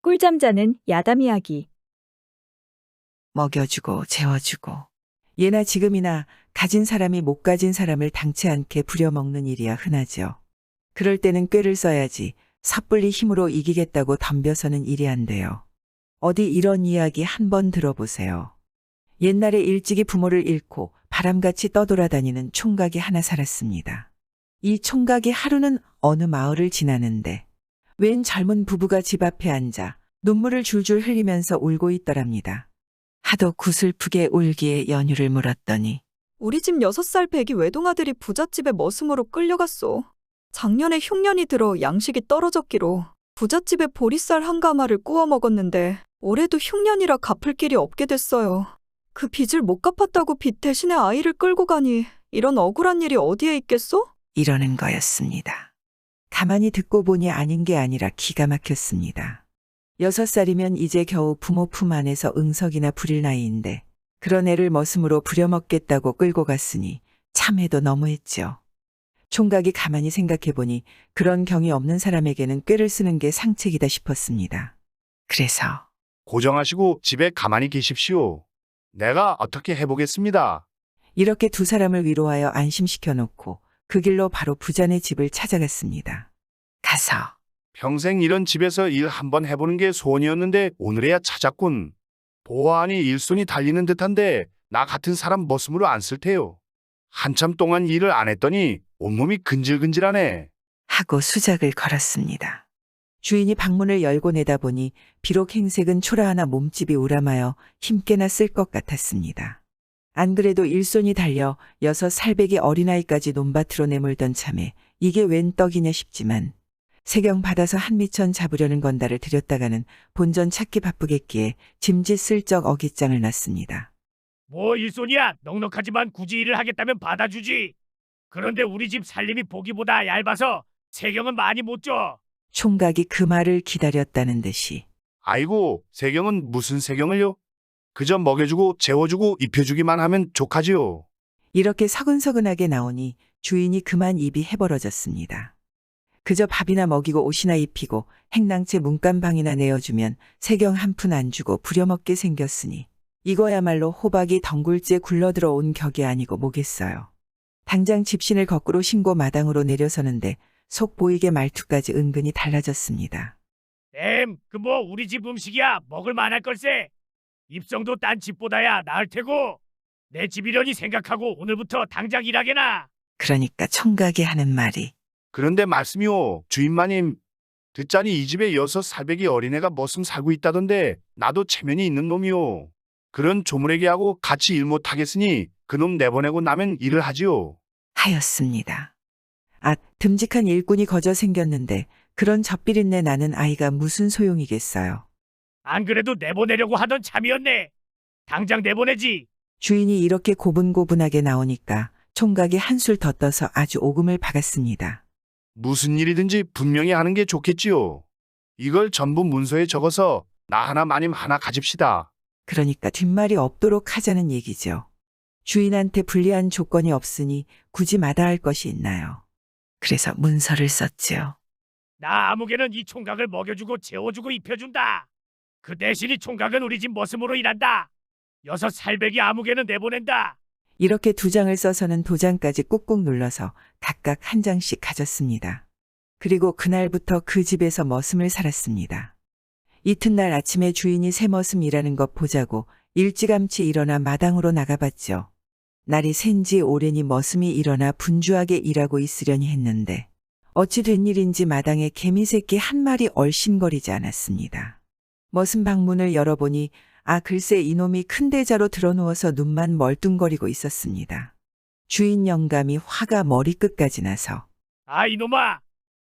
꿀잠 자는 야담 이야기. 먹여주고 재워주고. 예나 지금이나 가진 사람이 못 가진 사람을 당치 않게 부려먹는 일이야 흔하죠. 그럴 때는 꾀를 써야지 섣불리 힘으로 이기겠다고 덤벼서는 일이 안 돼요. 어디 이런 이야기 한번 들어보세요. 옛날에 일찍이 부모를 잃고 바람같이 떠돌아다니는 총각이 하나 살았습니다. 이 총각이 하루는 어느 마을을 지나는데 웬 젊은 부부가 집 앞에 앉아 눈물을 줄줄 흘리면서 울고 있더랍니다. 하도 구슬프게 울기에 연유를 물었더니 우리 집 6살 배기 외동아들이 부잣집에 머슴으로 끌려갔소. 작년에 흉년이 들어 양식이 떨어졌기로 부잣집에 보리쌀 한 가마를 구워 먹었는데 올해도 흉년이라 갚을 길이 없게 됐어요. 그 빚을 못 갚았다고 빚 대신에 아이를 끌고 가니 이런 억울한 일이 어디에 있겠소? 이러는 거였습니다. 가만히 듣고 보니 아닌 게 아니라 기가 막혔습니다. 6살이면 이제 겨우 부모 품 안에서 응석이나 부릴 나이인데 그런 애를 머슴으로 부려먹겠다고 끌고 갔으니 참해도 너무했죠. 총각이 가만히 생각해보니 그런 경이 없는 사람에게는 꾀를 쓰는 게 상책이다 싶었습니다. 그래서 고정하시고 집에 가만히 계십시오. 내가 어떻게 해보겠습니다. 이렇게 두 사람을 위로하여 안심시켜 놓고 그 길로 바로 부자네 집을 찾아갔습니다. 가서 평생 이런 집에서 일 한번 해보는 게 소원이었는데 오늘에야 찾았군. 보아하니 일손이 달리는 듯한데 나 같은 사람 머슴으로 안 쓸 테요. 한참 동안 일을 안 했더니 온몸이 근질근질하네. 하고 수작을 걸었습니다. 주인이 방문을 열고 내다보니 비록 행색은 초라하나 몸집이 우람하여 힘께나 쓸 것 같았습니다. 안 그래도 일손이 달려 6살배기 어린아이까지 논밭으로 내몰던 참에 이게 웬 떡이냐 싶지만 세경 받아서 한미천 잡으려는 건달을 들였다가는 본전 찾기 바쁘겠기에 짐짓 슬쩍 어깃장을 놨습니다. 뭐 일손이야. 넉넉하지만 굳이 일을 하겠다면 받아주지. 그런데 우리 집 살림이 보기보다 얇아서 세경은 많이 못 줘. 총각이 그 말을 기다렸다는 듯이 아이고, 세경은 무슨 세경을요? 그저 먹여주고 재워주고 입혀주기만 하면 족하지요. 이렇게 서근서근하게 나오니 주인이 그만 입이 해벌어졌습니다. 그저 밥이나 먹이고 옷이나 입히고 행랑채 문간방이나 내어주면 세경 한 푼 안 주고 부려먹게 생겼으니 이거야말로 호박이 덩굴째 굴러들어온 격이 아니고 뭐겠어요. 당장 집신을 거꾸로 신고 마당으로 내려서는데 속 보이게 말투까지 은근히 달라졌습니다. 그 뭐 우리 집 음식이야. 먹을 만할 걸세. 입성도 딴 집보다야 나을 테고. 내 집이려니 생각하고 오늘부터 당장 일하게나. 그러니까 총각이 하는 말이 그런데 말씀이요, 주인마님. 듣자니 이 집에 6살배기 어린애가 머슴 살고 있다던데 나도 체면이 있는 놈이요. 그런 조물애기하고 같이 일 못하겠으니 그놈 내보내고 나면 일을 하지요. 하였습니다. 아, 듬직한 일꾼이 거저 생겼는데 그런 젖비린내 나는 아이가 무슨 소용이겠어요. 안 그래도 내보내려고 하던 참이었네. 당장 내보내지. 주인이 이렇게 고분고분하게 나오니까 총각이 한술 더 떠서 아주 오금을 박았습니다. 무슨 일이든지 분명히 하는 게 좋겠지요. 이걸 전부 문서에 적어서 나 하나 마님 하나 가집시다. 그러니까 뒷말이 없도록 하자는 얘기죠. 주인한테 불리한 조건이 없으니 굳이 마다할 것이 있나요. 그래서 문서를 썼지요. 나 아무개는 이 총각을 먹여주고 재워주고 입혀준다. 그 대신 이 총각은 우리 집 머슴으로 일한다. 6살배기 아무개는 내보낸다. 이렇게 2장을 써서는 도장까지 꾹꾹 눌러서 각각 한 장씩 가졌습니다. 그리고 그날부터 그 집에서 머슴을 살았습니다. 이튿날 아침에 주인이 새 머슴 일하는 것 보자고 일찌감치 일어나 마당으로 나가봤죠. 날이 샌지 오래니 머슴이 일어나 분주하게 일하고 있으려니 했는데 어찌 된 일인지 마당에 개미새끼 한 마리 얼씬거리지 않았습니다. 머슴 방문을 열어보니 글쎄 이놈이 큰 대자로 들어누워서 눈만 멀뚱거리고 있었습니다. 주인 영감이 화가 머리끝까지 나서 이놈아.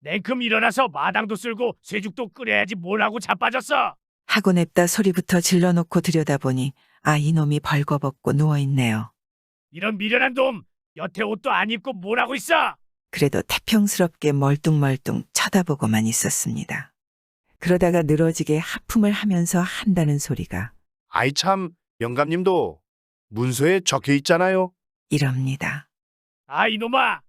냉큼 일어나서 마당도 쓸고 쇠죽도 끓여야지 뭘 하고 자빠졌어. 하고 냅다 소리부터 질러놓고 들여다보니 이놈이 벌거벗고 누워있네요. 이런 미련한 놈. 여태 옷도 안 입고 뭘 하고 있어. 그래도 태평스럽게 멀뚱멀뚱 쳐다보고만 있었습니다. 그러다가 늘어지게 하품을 하면서 한다는 소리가 아이 참, 영감님도 문서에 적혀 있잖아요. 이럽니다. 이놈아.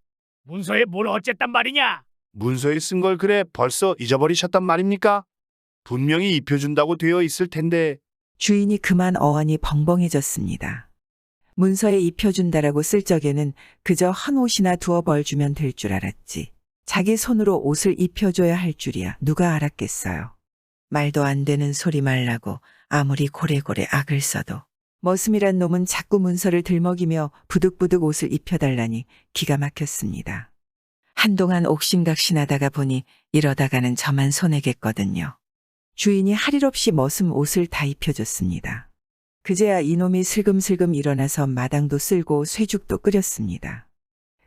문서에 뭘 어쨌단 말이냐. 문서에 쓴 걸 그래 벌써 잊어버리셨단 말입니까? 분명히 입혀준다고 되어 있을 텐데. 주인이 그만 어안이 벙벙해졌습니다. 문서에 입혀준다라고 쓸 적에는 그저 헌 옷이나 두어 벌 주면 될 줄 알았지. 자기 손으로 옷을 입혀줘야 할 줄이야 누가 알았겠어요. 말도 안 되는 소리 말라고 아무리 고래고래 악을 써도 머슴이란 놈은 자꾸 문서를 들먹이며 부득부득 옷을 입혀달라니 기가 막혔습니다. 한동안 옥신각신하다가 보니 이러다가는 저만 손해겠거든요. 주인이 할 일 없이 머슴 옷을 다 입혀줬습니다. 그제야 이놈이 슬금슬금 일어나서 마당도 쓸고 쇠죽도 끓였습니다.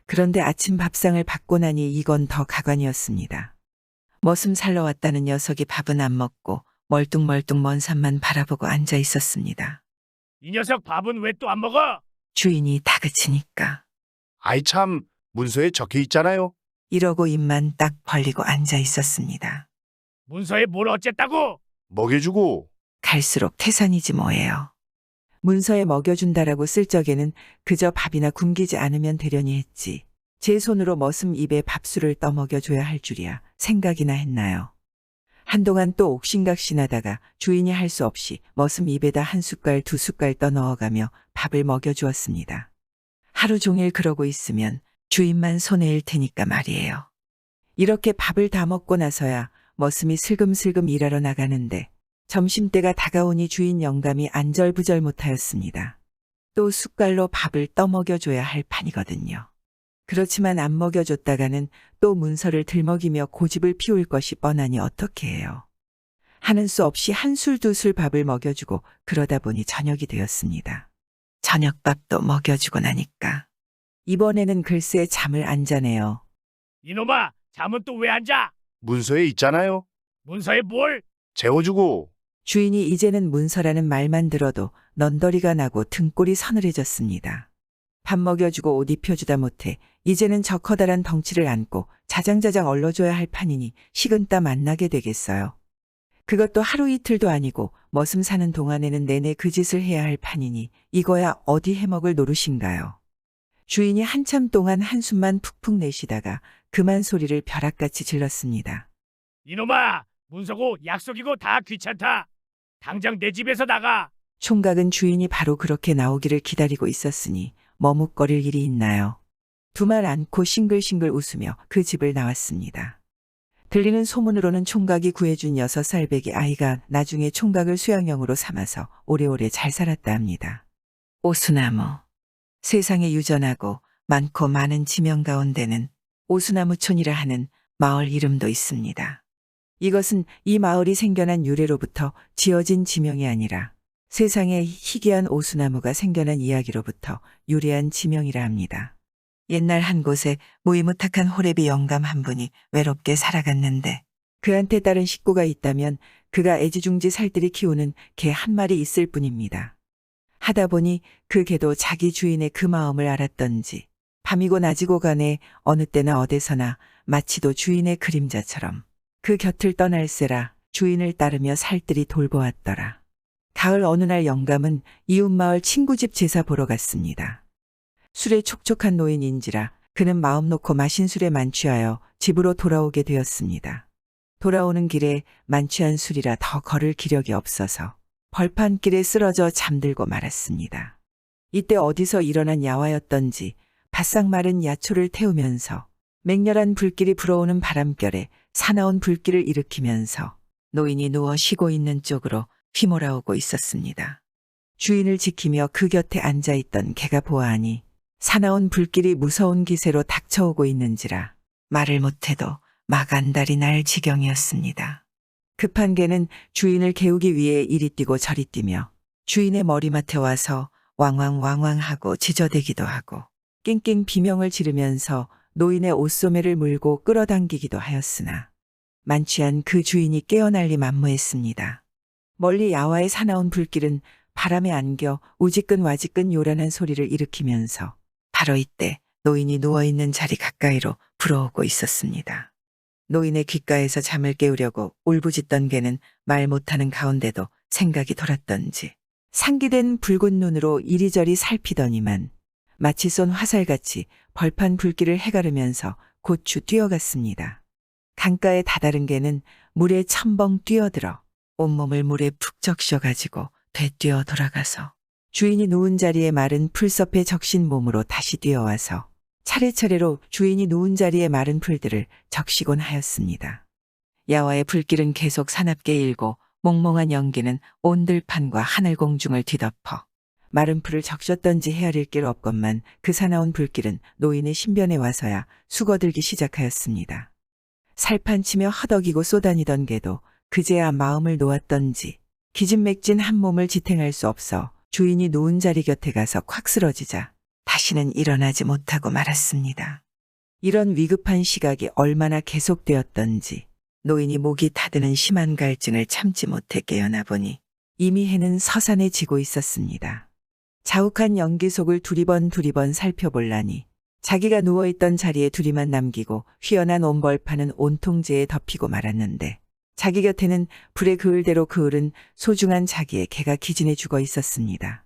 그런데 아침 밥상을 받고 나니 이건 더 가관이었습니다. 머슴 살러 왔다는 녀석이 밥은 안 먹고 멀뚱멀뚱 먼 산만 바라보고 앉아 있었습니다. 이 녀석 밥은 왜 또 안 먹어? 주인이 다그치니까 아이 참, 문서에 적혀 있잖아요. 이러고 입만 딱 벌리고 앉아 있었습니다. 문서에 뭘 어쨌다고? 먹여주고. 갈수록 태산이지 뭐예요. 문서에 먹여준다라고 쓸 적에는 그저 밥이나 굶기지 않으면 되려니 했지. 제 손으로 머슴 입에 밥술을 떠먹여줘야 할 줄이야 생각이나 했나요. 한동안 또 옥신각신하다가 주인이 할 수 없이 머슴 입에다 한 숟갈 두 숟갈 떠 넣어가며 밥을 먹여주었습니다. 하루 종일 그러고 있으면 주인만 손해일 테니까 말이에요. 이렇게 밥을 다 먹고 나서야 머슴이 슬금슬금 일하러 나가는데 점심때가 다가오니 주인 영감이 안절부절 못하였습니다. 또 숟갈로 밥을 떠먹여줘야 할 판이거든요. 그렇지만 안 먹여줬다가는 또 문서를 들먹이며 고집을 피울 것이 뻔하니 어떻게 해요. 하는 수 없이 한 술 두 술 밥을 먹여주고 그러다 보니 저녁이 되었습니다. 저녁밥도 먹여주고 나니까 이번에는 글쎄 잠을 안 자네요. 이놈아, 잠은 또 왜 안 자? 문서에 있잖아요. 문서에 뭘? 재워주고. 주인이 이제는 문서라는 말만 들어도 넌더리가 나고 등골이 서늘해졌습니다. 밥 먹여주고 옷 입혀주다 못해 이제는 저 커다란 덩치를 안고 자장자장 얼러줘야 할 판이니 식은땀 안 나게 되겠어요. 그것도 하루 이틀도 아니고 머슴 사는 동안에는 내내 그 짓을 해야 할 판이니 이거야 어디 해먹을 노릇인가요. 주인이 한참 동안 한숨만 푹푹 내쉬다가 그만 소리를 벼락같이 질렀습니다. 이놈아, 문서고 약속이고 다 귀찮다. 당장 내 집에서 나가. 총각은 주인이 바로 그렇게 나오기를 기다리고 있었으니 머뭇거릴 일이 있나요. 두 말 않고 싱글싱글 웃으며 그 집을 나왔습니다. 들리는 소문으로는 총각이 구해준 6살배기 아이가 나중에 총각을 수양형으로 삼아서 오래오래 잘 살았다 합니다. 오수나무. 세상에 유전하고 많고 많은 지명 가운데는 오수나무촌이라 하는 마을 이름도 있습니다. 이것은 이 마을이 생겨난 유래로부터 지어진 지명이 아니라 세상에 희귀한 오수나무가 생겨난 이야기로부터 유래한 지명이라 합니다. 옛날 한 곳에 무이무탁한 호래비 영감 한 분이 외롭게 살아갔는데 그한테 따른 식구가 있다면 그가 애지중지 살뜰히 키우는 개 한 마리 있을 뿐입니다. 하다 보니 그 개도 자기 주인의 그 마음을 알았던지 밤이고 낮이고 간에 어느 때나 어디서나 마치도 주인의 그림자처럼 그 곁을 떠날세라 주인을 따르며 살뜰히 돌보았더라. 가을 어느 날 영감은 이웃마을 친구집 제사 보러 갔습니다. 술에 촉촉한 노인인지라 그는 마음 놓고 마신 술에 만취하여 집으로 돌아오게 되었습니다. 돌아오는 길에 만취한 술이라 더 걸을 기력이 없어서 벌판길에 쓰러져 잠들고 말았습니다. 이때 어디서 일어난 야화였던지 바싹 마른 야초를 태우면서 맹렬한 불길이 불어오는 바람결에 사나운 불길을 일으키면서 노인이 누워 쉬고 있는 쪽으로 휘몰아오고 있었습니다. 주인을 지키며 그 곁에 앉아있던 개가 보아하니 사나운 불길이 무서운 기세로 닥쳐오고 있는지라 말을 못해도 막 안달이 날 지경이었습니다. 급한 개는 주인을 개우기 위해 이리 뛰고 저리 뛰며 주인의 머리맡에 와서 왕왕왕왕하고 지저대기도 하고 낑낑 비명을 지르면서 노인의 옷소매를 물고 끌어당기기도 하였으나 만취한 그 주인이 깨어날리 만무했습니다. 멀리 야와의 사나운 불길은 바람에 안겨 우지끈 와지끈 요란한 소리를 일으키면서 바로 이때 노인이 누워있는 자리 가까이로 불어오고 있었습니다. 노인의 귓가에서 잠을 깨우려고 울부짖던 개는 말 못하는 가운데도 생각이 돌았던지 상기된 붉은 눈으로 이리저리 살피더니만 마치 쏜 화살같이 벌판 불길을 해가르면서 곧추 뛰어갔습니다. 강가에 다다른 개는 물에 첨벙 뛰어들어 온몸을 물에 푹 적셔가지고 되뛰어 돌아가서 주인이 누운 자리에 마른 풀섭에 적신 몸으로 다시 뛰어와서 차례차례로 주인이 누운 자리에 마른 풀들을 적시곤 하였습니다. 야와의 불길은 계속 사납게 일고 몽몽한 연기는 온 들판과 하늘 공중을 뒤덮어 마른 풀을 적셨던지 헤아릴 길 없건만 그 사나운 불길은 노인의 신변에 와서야 수거들기 시작하였습니다. 살판치며 허덕이고 쏘다니던 개도 그제야 마음을 놓았던지 기진맥진 한 몸을 지탱할 수 없어 주인이 누운 자리 곁에 가서 콱 쓰러지자 다시는 일어나지 못하고 말았습니다. 이런 위급한 시각이 얼마나 계속되었던지 노인이 목이 타드는 심한 갈증을 참지 못해 깨어나 보니 이미 해는 서산에 지고 있었습니다. 자욱한 연기 속을 두리번 살펴볼라니 자기가 누워있던 자리에 둘이만 남기고 휘어난 온벌판은 온통제에 덮이고 말았는데 자기 곁에는 불에 그을 대로 그을은 소중한 자기의 개가 기진해 죽어 있었습니다.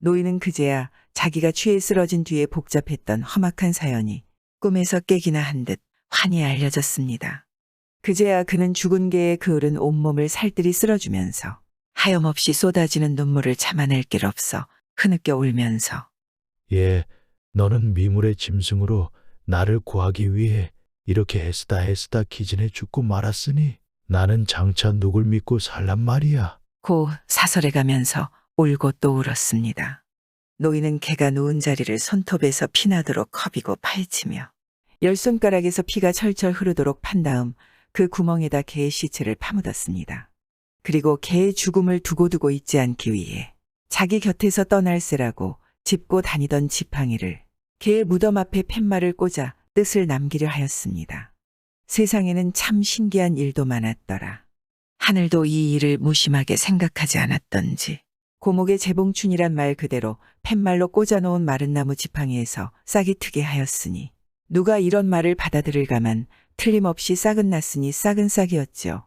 노인은 그제야 자기가 취해 쓰러진 뒤에 복잡했던 험악한 사연이 꿈에서 깨기나 한 듯 환히 알려졌습니다. 그제야 그는 죽은 개의 그을은 온몸을 살뜰히 쓸어주면서 하염없이 쏟아지는 눈물을 참아낼 길 없어 흐느껴 울면서 예, 너는 미물의 짐승으로 나를 구하기 위해 이렇게 애쓰다 기진해 죽고 말았으니 나는 장차 누굴 믿고 살란 말이야. 고 사설해 가면서 울고 또 울었습니다. 노인은 개가 누운 자리를 손톱에서 피나도록 커비고 파헤치며 열 손가락에서 피가 철철 흐르도록 판 다음 그 구멍에다 개의 시체를 파묻었습니다. 그리고 개의 죽음을 두고두고 있지 않기 위해 자기 곁에서 떠날세라고 짚고 다니던 지팡이를 개의 무덤 앞에 팻말을 꽂아 뜻을 남기려 하였습니다. 세상에는 참 신기한 일도 많았더라. 하늘도 이 일을 무심하게 생각하지 않았던지 고목의 재봉춘이란 말 그대로 팻말로 꽂아놓은 마른 나무 지팡이에서 싹이 트게 하였으니 누가 이런 말을 받아들일까만 틀림없이 싹은 났으니 싹은 싹이었죠.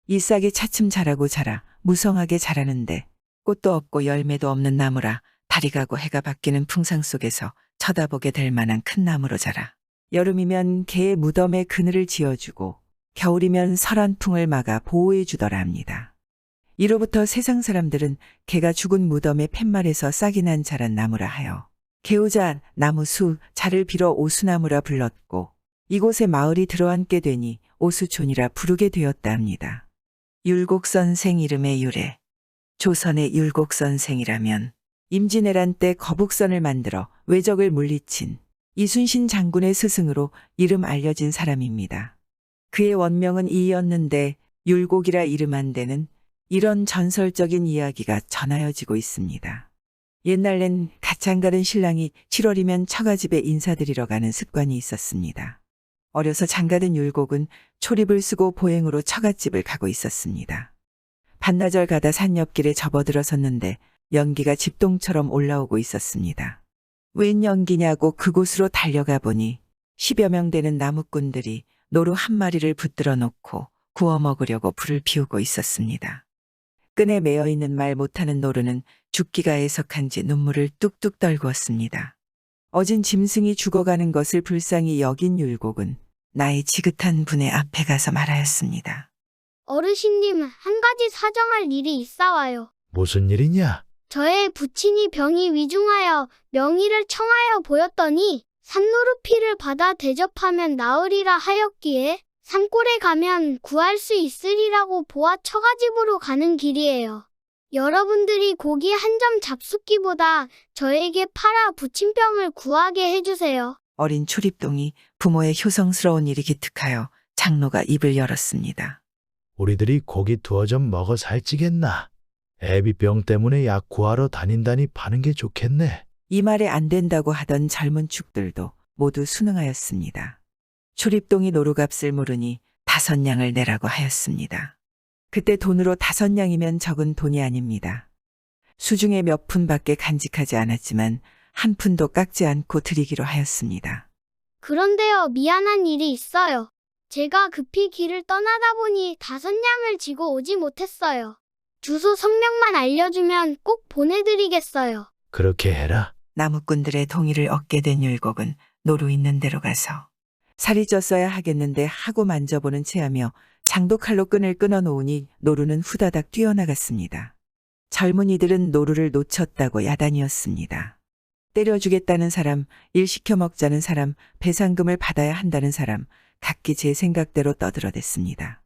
이 싹이 차츰 자라고 자라 무성하게 자라는데 꽃도 없고 열매도 없는 나무라 달이 가고 해가 바뀌는 풍상 속에서 쳐다보게 될 만한 큰 나무로 자라 여름이면 개의 무덤에 그늘을 지어주고 겨울이면 설한풍을 막아 보호해 주더라 합니다. 이로부터 세상 사람들은 개가 죽은 무덤의 팻말에서 싹이 난 자란 나무라 하여 개우자 나무수 자를 빌어 오수나무라 불렀고 이곳에 마을이 들어앉게 되니 오수촌이라 부르게 되었다 합니다. 율곡선생 이름의 유래. 조선의 율곡선생이라면 임진왜란 때 거북선을 만들어 왜적을 물리친 이순신 장군의 스승으로 이름 알려진 사람입니다. 그의 원명은 이였는데 율곡이라 이름한 데는 이런 전설적인 이야기가 전하여지고 있습니다. 옛날엔 갓장가른 신랑이 7월이면 처가집에 인사드리러 가는 습관이 있었습니다. 어려서 장가든 율곡은 초립을 쓰고 보행으로 처갓집을 가고 있었습니다. 반나절 가다 산 옆길에 접어들어섰는데 연기가 집동처럼 올라오고 있었습니다. 웬 연기냐고 그곳으로 달려가 보니 10여 명 되는 나무꾼들이 노루 한 마리를 붙들어 놓고 구워 먹으려고 불을 피우고 있었습니다. 끈에 매어 있는 말 못하는 노루는 죽기가 애석한지 눈물을 뚝뚝 떨구었습니다. 어진 짐승이 죽어가는 것을 불쌍히 여긴 율곡은 나의 지긋한 분의 앞에 가서 말하였습니다. 어르신님, 한 가지 사정할 일이 있사와요. 무슨 일이냐? 저의 부친이 병이 위중하여 명의를 청하여 보였더니 산노루피를 받아 대접하면 나으리라 하였기에 산골에 가면 구할 수 있으리라고 보아 처가집으로 가는 길이에요. 여러분들이 고기 한 점 잡숫기보다 저에게 팔아 부친병을 구하게 해주세요. 어린 초립동이 부모의 효성스러운 일이 기특하여 장로가 입을 열었습니다. 우리들이 고기 두어 점 먹어 살찌겠나? 애비병 때문에 약 구하러 다닌다니 파는 게 좋겠네. 이 말에 안 된다고 하던 젊은 축들도 모두 순응하였습니다. 초립동이 노루값을 물으니 5냥을 내라고 하였습니다. 그때 돈으로 5냥이면 적은 돈이 아닙니다. 수중에 몇 푼밖에 간직하지 않았지만 한 푼도 깎지 않고 드리기로 하였습니다. 그런데요, 미안한 일이 있어요. 제가 급히 길을 떠나다 보니 5냥을 지고 오지 못했어요. 주소 성명만 알려주면 꼭 보내드리겠어요. 그렇게 해라. 나무꾼들의 동의를 얻게 된 율곡은 노루 있는 데로 가서 살이 쪘어야 하겠는데 하고 만져보는 체하며 장독칼로 끈을 끊어 놓으니 노루는 후다닥 뛰어나갔습니다. 젊은이들은 노루를 놓쳤다고 야단이었습니다. 때려주겠다는 사람, 일 시켜 먹자는 사람, 배상금을 받아야 한다는 사람, 각기 제 생각대로 떠들어댔습니다.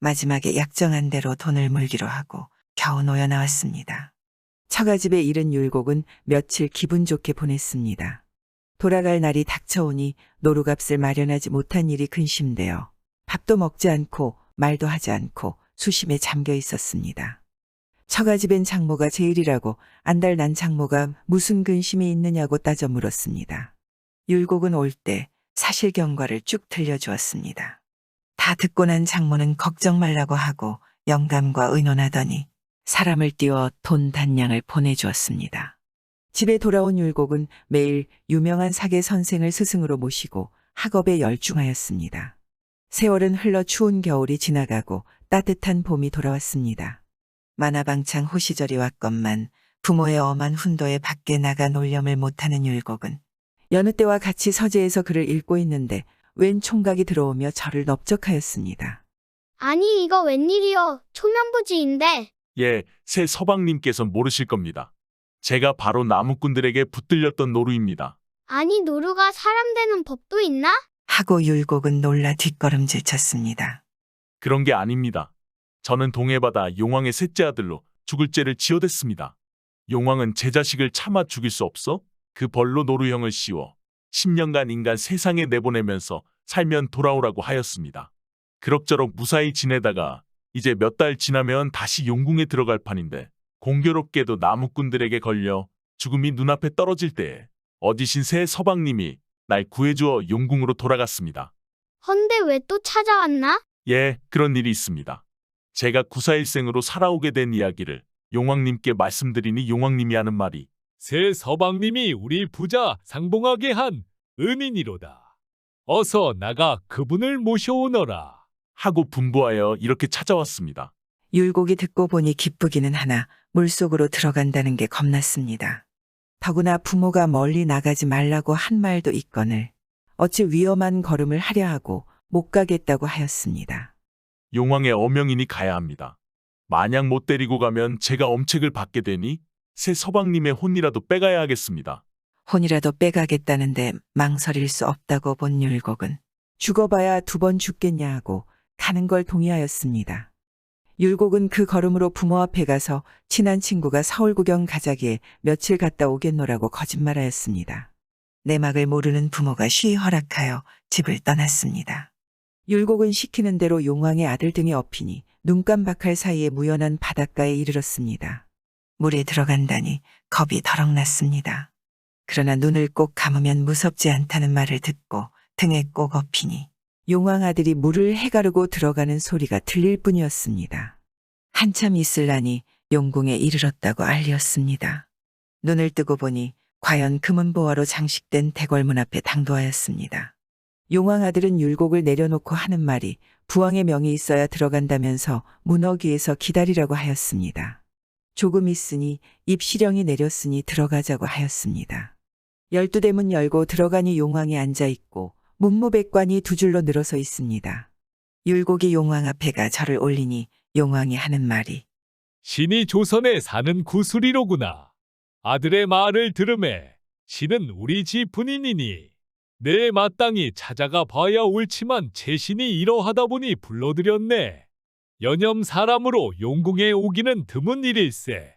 마지막에 약정한 대로 돈을 물기로 하고 겨우 놓여 나왔습니다. 처가집에 이른 율곡은 며칠 기분 좋게 보냈습니다. 돌아갈 날이 닥쳐오니 노루값을 마련하지 못한 일이 근심되어 밥도 먹지 않고 말도 하지 않고 수심에 잠겨 있었습니다. 처가집엔 장모가 제일이라고 안달 난 장모가 무슨 근심이 있느냐고 따져 물었습니다. 율곡은 올 때 사실경과를 쭉 들려주었습니다. 다 듣고 난 장모는 걱정 말라고 하고 영감과 의논하더니 사람을 띄워 돈 단량을 보내주었습니다. 집에 돌아온 율곡은 매일 유명한 사계 선생을 스승으로 모시고 학업에 열중하였습니다. 세월은 흘러 추운 겨울이 지나가고 따뜻한 봄이 돌아왔습니다. 만화방창 호시절이 왔건만 부모의 엄한 훈도에 밖에 나가 놀렴을 못하는 율곡은 여느 때와 같이 서재에서 글을 읽고 있는데 웬 총각이 들어오며 저를 넓적하였습니다. 아니 이거 웬일이요? 초면부지인데. 예, 새 서방님께서 모르실 겁니다. 제가 바로 나무꾼들에게 붙들렸던 노루입니다. 아니 노루가 사람 되는 법도 있나? 하고 율곡은 놀라 뒷걸음질 쳤습니다. 그런 게 아닙니다. 저는 동해바다 용왕의 셋째 아들로 죽을 죄를 지어댔습니다. 용왕은 제 자식을 차마 죽일 수 없어 그 벌로 노루형을 씌워 10년간 인간 세상에 내보내면서 살면 돌아오라고 하였습니다. 그럭저럭 무사히 지내다가 이제 몇 달 지나면 다시 용궁에 들어갈 판인데 공교롭게도 나무꾼들에게 걸려 죽음이 눈앞에 떨어질 때에 어디신 새 서방님이 날 구해주어 용궁으로 돌아갔습니다. 헌데 왜 또 찾아왔나? 예, 그런 일이 있습니다. 제가 구사일생으로 살아오게 된 이야기를 용왕님께 말씀드리니 용왕님이 하는 말이 새 서방님이 우리 부자 상봉하게 한 은인이로다. 어서 나가 그분을 모셔오너라. 하고 분부하여 이렇게 찾아왔습니다. 율곡이 듣고 보니 기쁘기는 하나 물속으로 들어간다는 게 겁났습니다. 더구나 부모가 멀리 나가지 말라고 한 말도 있거늘 어찌 위험한 걸음을 하려 하고 못 가겠다고 하였습니다. 용왕의 어명이니 가야 합니다. 만약 못 데리고 가면 제가 엄책을 받게 되니 새 서방님의 혼이라도 빼가야 하겠습니다. 혼이라도 빼가겠다는데 망설일 수 없다고 본 율곡은 죽어봐야 2번 죽겠냐 하고 가는 걸 동의하였습니다. 율곡은 그 걸음으로 부모 앞에 가서 친한 친구가 서울 구경 가자기에 며칠 갔다 오겠노라고 거짓말하였습니다. 내막을 모르는 부모가 쉬이 허락하여 집을 떠났습니다. 율곡은 시키는 대로 용왕의 아들 등에 업히니 눈깜박할 사이에 무연한 바닷가에 이르렀습니다. 물에 들어간다니 겁이 더럭 났습니다. 그러나 눈을 꼭 감으면 무섭지 않다는 말을 듣고 등에 꼭 업히니 용왕 아들이 물을 해가르고 들어가는 소리가 들릴 뿐이었습니다. 한참 있을라니 용궁에 이르렀다고 알렸습니다. 눈을 뜨고 보니 과연 금은보화로 장식된 대궐문 앞에 당도하였습니다. 용왕 아들은 율곡을 내려놓고 하는 말이 부왕의 명이 있어야 들어간다면서 문어기에서 기다리라고 하였습니다. 조금 있으니 입시령이 내렸으니 들어가자고 하였습니다. 12대문 열고 들어가니 용왕이 앉아있고 문무백관이 2줄로 늘어서 있습니다. 율곡이 용왕 앞에 가 절을 올리니 용왕이 하는 말이 신이 조선에 사는 구수리로구나. 아들의 말을 들으매 신은 우리 집 분인이니 내 마땅히 찾아가 봐야 옳지만 제 신이 이러하다 보니 불러드렸네. 연염 사람으로 용궁에 오기는 드문 일일세.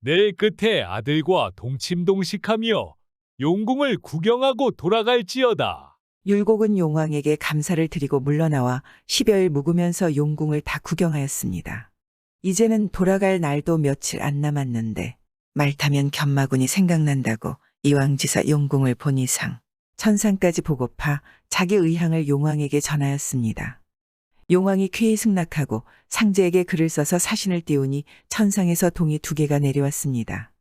내 끝에 아들과 동침동식하며 용궁을 구경하고 돌아갈지어다. 율곡은 용왕에게 감사를 드리고 물러나와 10여일 묵으면서 용궁을 다 구경하였습니다. 이제는 돌아갈 날도 며칠 안 남았는데 말 타면 견마군이 생각난다고 이왕지사 용궁을 본 이상 천상까지 보고파 자기 의향을 용왕에게 전하였습니다. 용왕이 쾌히 승낙하고 상제에게 글을 써서 사신을 띄우니 천상에서 동이 2개가 내려왔습니다.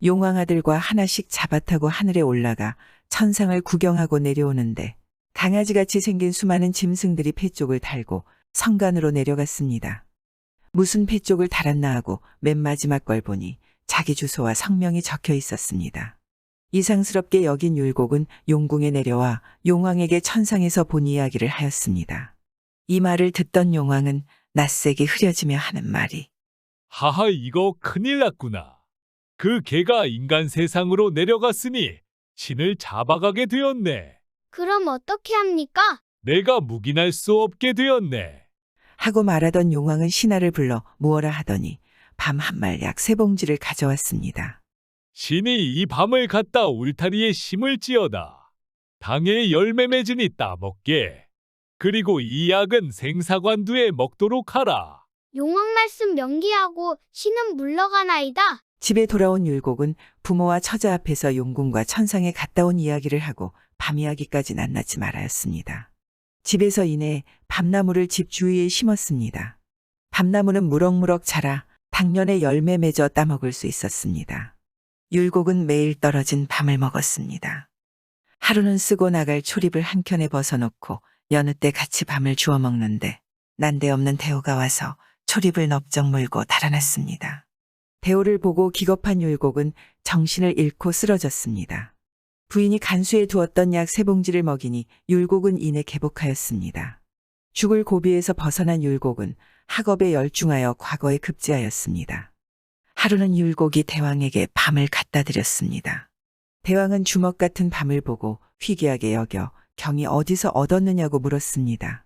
용왕 아들과 하나씩 잡아타고 하늘에 올라가 천상을 구경하고 내려오는데 강아지같이 생긴 수많은 짐승들이 폐쪽을 달고 성간으로 내려갔습니다. 무슨 폐쪽을 달았나 하고 맨 마지막 걸 보니 자기 주소와 성명이 적혀 있었습니다. 이상스럽게 여긴 율곡은 용궁에 내려와 용왕에게 천상에서 본 이야기를 하였습니다. 이 말을 듣던 용왕은 낯세게 흐려지며 하는 말이 하하, 이거 큰일 났구나. 그 개가 인간 세상으로 내려갔으니 신을 잡아가게 되었네. 그럼 어떻게 합니까? 내가 묵인할 수 없게 되었네. 하고 말하던 용왕은 신하를 불러 무어라 하더니 밤 한 말 약 3봉지를 가져왔습니다. 신이 이 밤을 갖다 울타리에 심을지어다. 당의 열매 맺으니 따먹게. 그리고 이 약은 생사관두에 먹도록 하라. 용왕 말씀 명기하고 신은 물러가나이다. 집에 돌아온 율곡은 부모와 처자 앞에서 용궁과 천상에 갔다 온 이야기를 하고 밤 이야기까지 낱낱이 말하였습니다. 집에서 이내 밤나무를 집 주위에 심었습니다. 밤나무는 무럭무럭 자라 당년에 열매 맺어 따먹을 수 있었습니다. 율곡은 매일 떨어진 밤을 먹었습니다. 하루는 쓰고 나갈 초립을 한켠에 벗어놓고 여느 때 같이 밤을 주워 먹는데 난데없는 대호가 와서 초립을 넙적 물고 달아났습니다. 대호를 보고 기겁한 율곡은 정신을 잃고 쓰러졌습니다. 부인이 간수에 두었던 약 3봉지를 먹이니 율곡은 이내 개복하였습니다. 죽을 고비에서 벗어난 율곡은 학업에 열중하여 과거에 급제하였습니다. 하루는 율곡이 대왕에게 밤을 갖다 드렸습니다. 대왕은 주먹 같은 밤을 보고 희귀하게 여겨 경이 어디서 얻었느냐고 물었습니다.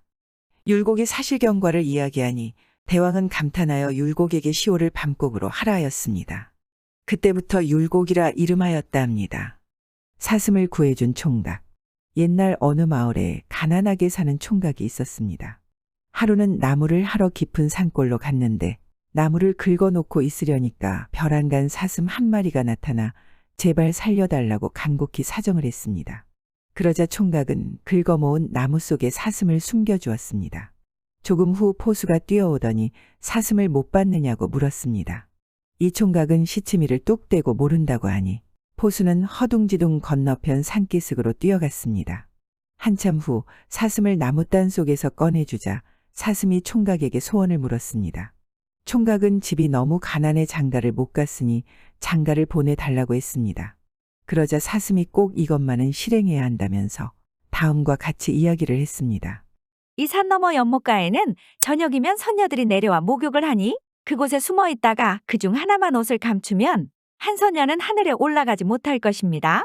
율곡이 사실경과를 이야기하니 대왕은 감탄하여 율곡에게 시호를 밤곡으로 하라 하였습니다. 그때부터 율곡이라 이름하였다 합니다. 사슴을 구해준 총각. 옛날 어느 마을에 가난하게 사는 총각이 있었습니다. 하루는 나무를 하러 깊은 산골로 갔는데 나무를 긁어놓고 있으려니까 벼랑간 사슴 한 마리가 나타나 제발 살려달라고 간곡히 사정을 했습니다. 그러자 총각은 긁어모은 나무 속에 사슴을 숨겨주었습니다. 조금 후 포수가 뛰어오더니 사슴을 못 봤느냐고 물었습니다. 이 총각은 시치미를 뚝 떼고 모른다고 하니 포수는 허둥지둥 건너편 산기슭으로 뛰어갔습니다. 한참 후 사슴을 나무단 속에서 꺼내주자 사슴이 총각에게 소원을 물었습니다. 총각은 집이 너무 가난해 장가를 못 갔으니 장가를 보내달라고 했습니다. 그러자 사슴이 꼭 이것만은 실행해야 한다면서 다음과 같이 이야기를 했습니다. 이 산 너머 연못가에는 저녁이면 선녀들이 내려와 목욕을 하니 그곳에 숨어 있다가 그중 하나만 옷을 감추면 한 선녀는 하늘에 올라가지 못할 것입니다.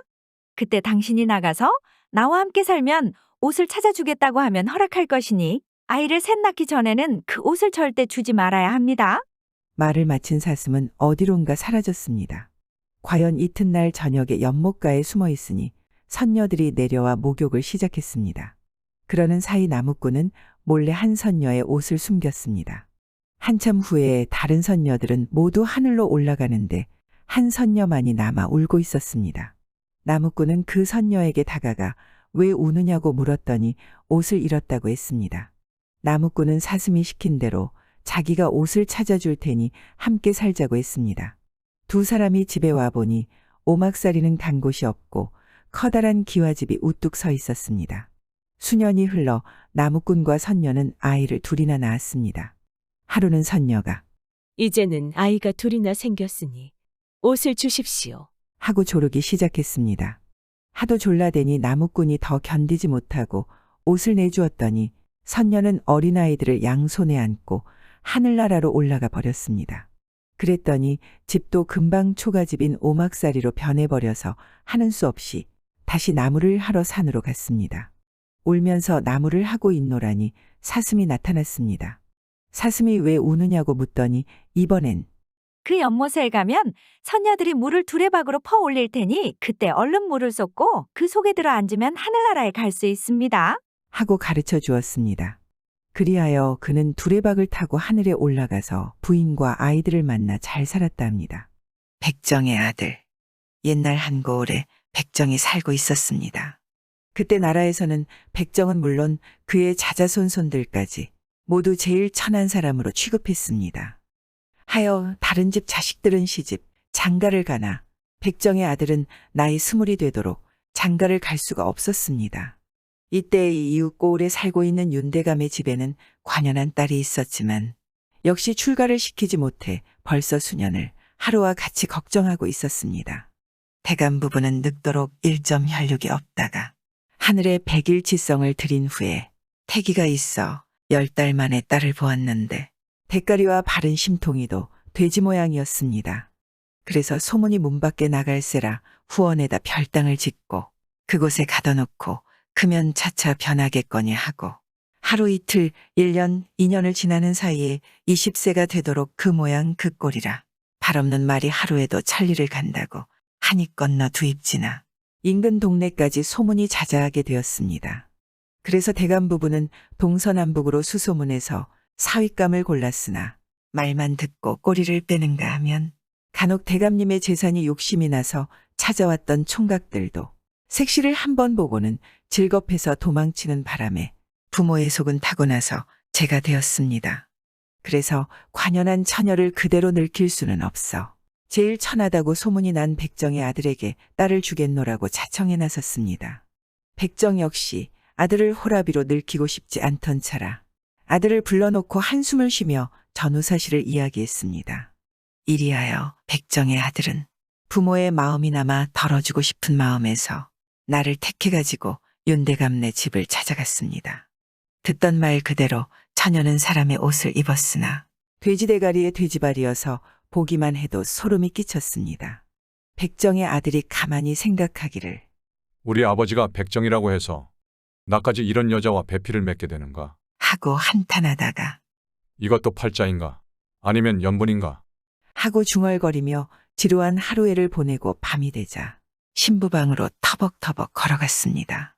그때 당신이 나가서 나와 함께 살면 옷을 찾아주겠다고 하면 허락할 것이니 아이를 셋 낳기 전에는 그 옷을 절대 주지 말아야 합니다. 말을 마친 사슴은 어디론가 사라졌습니다. 과연 이튿날 저녁에 연못가에 숨어 있으니 선녀들이 내려와 목욕을 시작했습니다. 그러는 사이 나무꾼은 몰래 한 선녀의 옷을 숨겼습니다. 한참 후에 다른 선녀들은 모두 하늘로 올라가는데 한 선녀만이 남아 울고 있었습니다. 나무꾼은 그 선녀에게 다가가 왜 우느냐고 물었더니 옷을 잃었다고 했습니다. 나무꾼은 사슴이 시킨 대로 자기가 옷을 찾아줄 테니 함께 살자고 했습니다. 두 사람이 집에 와보니 오막살이는 간 곳이 없고 커다란 기와집이 우뚝 서 있었습니다. 수년이 흘러 나무꾼과 선녀는 아이를 둘이나 낳았습니다. 하루는 선녀가 이제는 아이가 둘이나 생겼으니 옷을 주십시오. 하고 조르기 시작했습니다. 하도 졸라대니 나무꾼이 더 견디지 못하고 옷을 내주었더니 선녀는 어린아이들을 양손에 안고 하늘나라로 올라가 버렸습니다. 그랬더니 집도 금방 초가집인 오막살이로 변해버려서 하는 수 없이 다시 나무를 하러 산으로 갔습니다. 울면서 나무를 하고 있노라니 사슴이 나타났습니다. 사슴이 왜 우느냐고 묻더니 이번엔 그 연못에 가면 선녀들이 물을 두레박으로 퍼 올릴 테니 그때 얼른 물을 쏟고 그 속에 들어 앉으면 하늘나라에 갈 수 있습니다. 하고 가르쳐 주었습니다. 그리하여 그는 두레박을 타고 하늘에 올라가서 부인과 아이들을 만나 잘 살았다 합니다. 백정의 아들. 옛날 한 고을에 백정이 살고 있었습니다. 그때 나라에서는 백정은 물론 그의 자자손손들까지 모두 제일 천한 사람으로 취급했습니다. 하여 다른 집 자식들은 시집, 장가를 가나 백정의 아들은 나이 20이 되도록 장가를 갈 수가 없었습니다. 이때 이웃 고을에 살고 있는 윤대감의 집에는 관연한 딸이 있었지만 역시 출가를 시키지 못해 벌써 수년을 하루와 같이 걱정하고 있었습니다. 대감 부부는 늙도록 일점 혈육이 없다가 하늘에 백일치성을 드린 후에 태기가 있어 10달 만에 딸을 보았는데 대가리와 바른 심통이도 돼지 모양이었습니다. 그래서 소문이 문 밖에 나갈세라 후원에다 별당을 짓고 그곳에 가둬놓고 크면 차차 변하겠거니 하고 하루 이틀 1년 2년을 지나는 사이에 20세가 되도록 그 모양 그 꼴이라 발 없는 말이 하루에도 천리를 간다고 한입 건너 두입지나 인근 동네까지 소문이 자자하게 되었습니다. 그래서 대감 부부는 동서남북으로 수소문해서 사윗감을 골랐으나 말만 듣고 꼬리를 빼는가 하면 간혹 대감님의 재산이 욕심이 나서 찾아왔던 총각들도 색시를 한 번 보고는 즐겁해서 도망치는 바람에 부모의 속은 타고 나서 제가 되었습니다. 그래서 관연한 처녀를 그대로 늙힐 수는 없어 제일 천하다고 소문이 난 백정의 아들에게 딸을 주겠노라고 자청해 나섰습니다. 백정 역시 아들을 호라비로 늙히고 싶지 않던 차라 아들을 불러놓고 한숨을 쉬며 전후 사실을 이야기했습니다. 이리하여 백정의 아들은 부모의 마음이나마 덜어주고 싶은 마음에서 나를 택해가지고 윤대감네 집을 찾아갔습니다. 듣던 말 그대로 처녀는 사람의 옷을 입었으나 돼지대가리의 돼지발이어서 보기만 해도 소름이 끼쳤습니다. 백정의 아들이 가만히 생각하기를 우리 아버지가 백정이라고 해서 나까지 이런 여자와 배필을 맺게 되는가? 하고 한탄하다가 이것도 팔자인가? 아니면 연분인가? 하고 중얼거리며 지루한 하루해를 보내고 밤이 되자 신부방으로 터벅터벅 걸어갔습니다.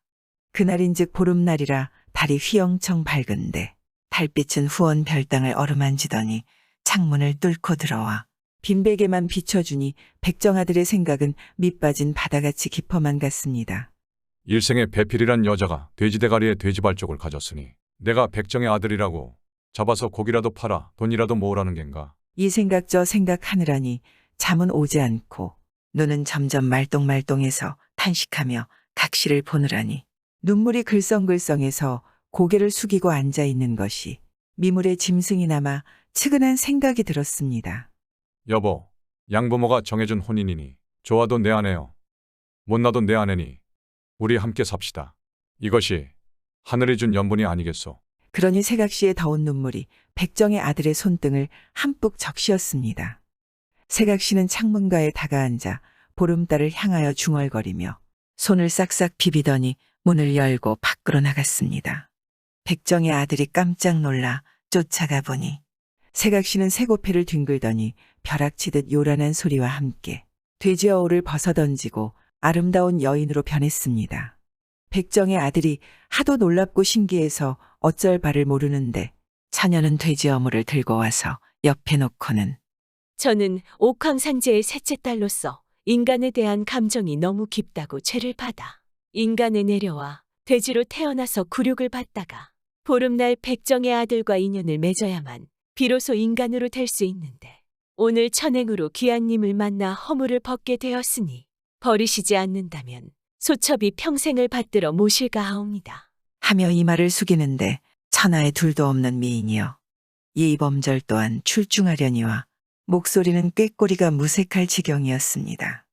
그날인즉 보름날이라 달이 휘영청 밝은데 달빛은 후원 별당을 어루만지더니 창문을 뚫고 들어와 빈베개만 비춰주니 백정아들의 생각은 밑빠진 바다같이 깊어만 갔습니다. 일생에 배필이란 여자가 돼지대가리에 돼지발 쪽을 가졌으니 내가 백정의 아들이라고 잡아서 고기라도 팔아 돈이라도 모으라는 겐가? 이 생각 저 생각하느라니 잠은 오지 않고 눈은 점점 말똥말똥해서 탄식하며 각시를 보느라니 눈물이 글썽글썽해서 고개를 숙이고 앉아 있는 것이 미물의 짐승이 남아 측은한 생각이 들었습니다. 여보, 양부모가 정해준 혼인이니 좋아도 내 아내요. 못나도 내 아내니 우리 함께 삽시다. 이것이 하늘이 준 연분이 아니겠소. 그러니 세각시의 더운 눈물이 백정의 아들의 손등을 한뿍 적시었습니다. 세각시는 창문가에 다가앉아 보름달을 향하여 중얼거리며 손을 싹싹 비비더니 문을 열고 밖으로 나갔습니다. 백정의 아들이 깜짝 놀라 쫓아가 보니 세각시는 새고패를 뒹굴더니 벼락치듯 요란한 소리와 함께 돼지어울을 벗어던지고 아름다운 여인으로 변했습니다. 백정의 아들이 하도 놀랍고 신기해서 어쩔 바를 모르는데 처녀는 돼지 어물을 들고 와서 옆에 놓고는 저는 옥황상제의 셋째 딸로서 인간에 대한 감정이 너무 깊다고 죄를 받아 인간에 내려와 돼지로 태어나서 굴욕을 받다가 보름날 백정의 아들과 인연을 맺어야만 비로소 인간으로 될 수 있는데 오늘 천행으로 귀한님을 만나 허물을 벗게 되었으니 버리시지 않는다면 소첩이 평생을 받들어 모실까 하옵니다. 하며 이마를 숙이는데 천하에 둘도 없는 미인이여 이 범절 또한 출중하려니와 목소리는 꾀꼬리가 무색할 지경이었습니다.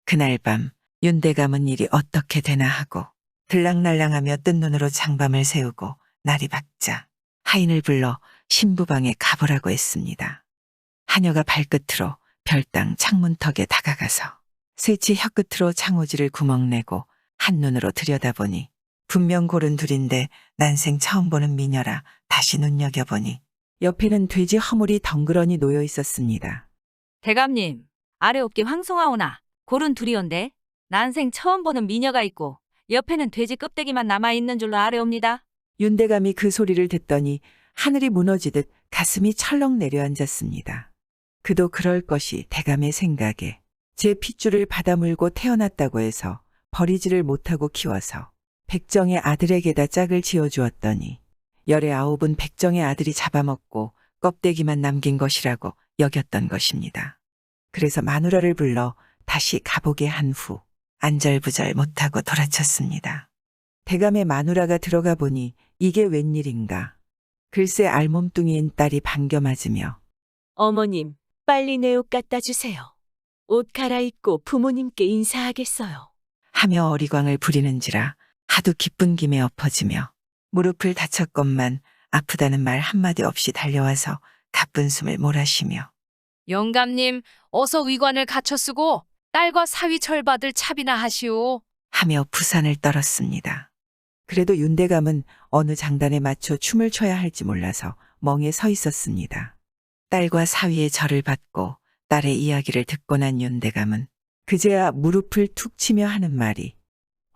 그날 밤 윤대감은 일이 어떻게 되나 하고 들랑날랑하며 뜬 눈으로 장밤을 새우고 날이 밝자 하인을 불러 신부방에 가보라고 했습니다. 하녀가 발끝으로 별당 창문턱에 다가가서 새치 혀끝으로 창호지를 구멍내고 한눈으로 들여다보니 분명 고른 둘인데 난생 처음 보는 미녀라 다시 눈여겨보니 옆에는 돼지 허물이 덩그러니 놓여 있었습니다. 대감님, 아래 어깨 황송하오나 고른 둘이온데 난생 처음 보는 미녀가 있고 옆에는 돼지 껍데기만 남아있는 줄로 아래옵니다. 윤대감이 그 소리를 듣더니 하늘이 무너지듯 가슴이 철렁 내려앉았습니다. 그도 그럴 것이 대감의 생각에 제 핏줄을 받아물고 태어났다고 해서 버리지를 못하고 키워서 백정의 아들에게다 짝을 지어주었더니 19은 백정의 아들이 잡아먹고 껍데기만 남긴 것이라고 여겼던 것입니다. 그래서 마누라를 불러 다시 가보게 한 후 안절부절 못하고 돌아쳤습니다. 대감의 마누라가 들어가 보니 이게 웬일인가. 글쎄 알몸뚱이인 딸이 반겨 맞으며 어머님, 빨리 내 옷 갖다 주세요. 옷 갈아입고 부모님께 인사하겠어요. 하며 어리광을 부리는지라 하도 기쁜 김에 엎어지며 무릎을 다쳤건만 아프다는 말 한마디 없이 달려와서 가쁜 숨을 몰아쉬며 영감님, 어서 위관을 갖춰 쓰고 딸과 사위 철받을 차비나 하시오. 하며 부산을 떨었습니다. 그래도 윤대감은 어느 장단에 맞춰 춤을 춰야 할지 몰라서 멍에 서 있었습니다. 딸과 사위의 절을 받고 딸의 이야기를 듣고 난 윤대감은 그제야 무릎을 툭 치며 하는 말이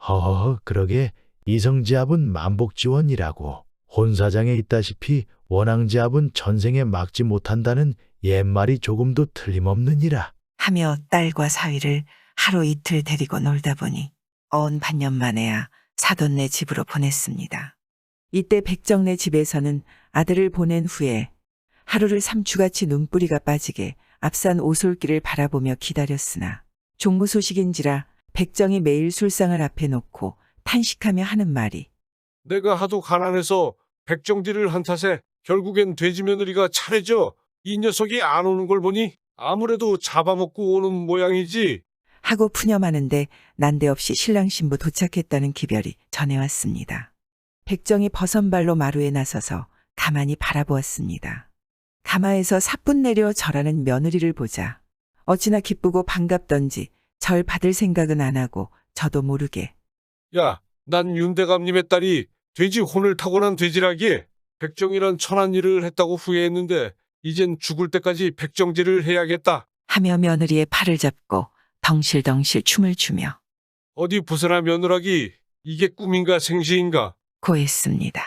허허허 그러게 이성지압은 만복지원이라고 혼사장에 있다시피 원앙지압은 전생에 막지 못한다는 옛말이 조금도 틀림없느니라. 하며 딸과 사위를 하루 이틀 데리고 놀다 보니 어언 반년 만에야 사돈네 집으로 보냈습니다. 이때 백정네 집에서는 아들을 보낸 후에 하루를 삼추같이 눈뿌리가 빠지게 앞산 오솔길을 바라보며 기다렸으나 종무 소식인지라 백정이 매일 술상을 앞에 놓고 탄식하며 하는 말이 내가 하도 가난해서 백정지를 한 탓에 결국엔 돼지 며느리가 차례져 이 녀석이 안 오는 걸 보니 아무래도 잡아먹고 오는 모양이지. 하고 푸념하는데 난데없이 신랑 신부 도착했다는 기별이 전해왔습니다. 백정이 버선발로 마루에 나서서 가만히 바라보았습니다. 가마에서 사뿐 내려 절하는 며느리를 보자 어찌나 기쁘고 반갑던지 절 받을 생각은 안 하고 저도 모르게 야, 난 윤대감님의 딸이 돼지 혼을 타고난 돼지라기에 백정이란 천한 일을 했다고 후회했는데 이젠 죽을 때까지 백정지를 해야겠다. 하며 며느리의 팔을 잡고 덩실덩실 춤을 추며 어디 부서나 며느라기 이게 꿈인가 생시인가. 고했습니다.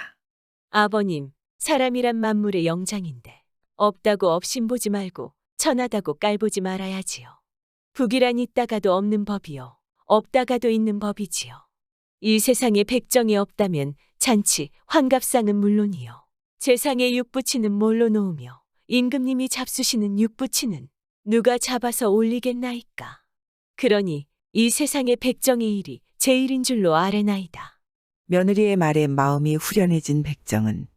아버님, 사람이란 만물의 영장인데 없다고 업신보지 말고 천하다고 깔보지 말아야지요. 북이란 있다가도 없는 법이요. 없다가도 있는 법이지요. 이 세상에 백정이 없다면 잔치, 환갑상은 물론이요. 재상에 육부치는 뭘로 놓으며 임금님이 잡수시는 육부치는 누가 잡아서 올리겠나이까. 그러니 이 세상에 백정의 일이 제 일인 줄로 아뢰나이다. 며느리의 말에 마음이 후련해진 백정은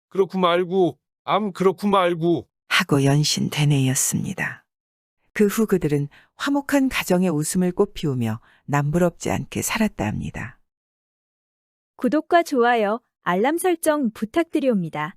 그렇고 말고 그렇고 말고 하고 연신 되뇌였습니다. 그 후 그들은 화목한 가정의 웃음을 꽃피우며 남부럽지 않게 살았다 합니다. 구독과 좋아요, 알람 설정 부탁드리옵니다.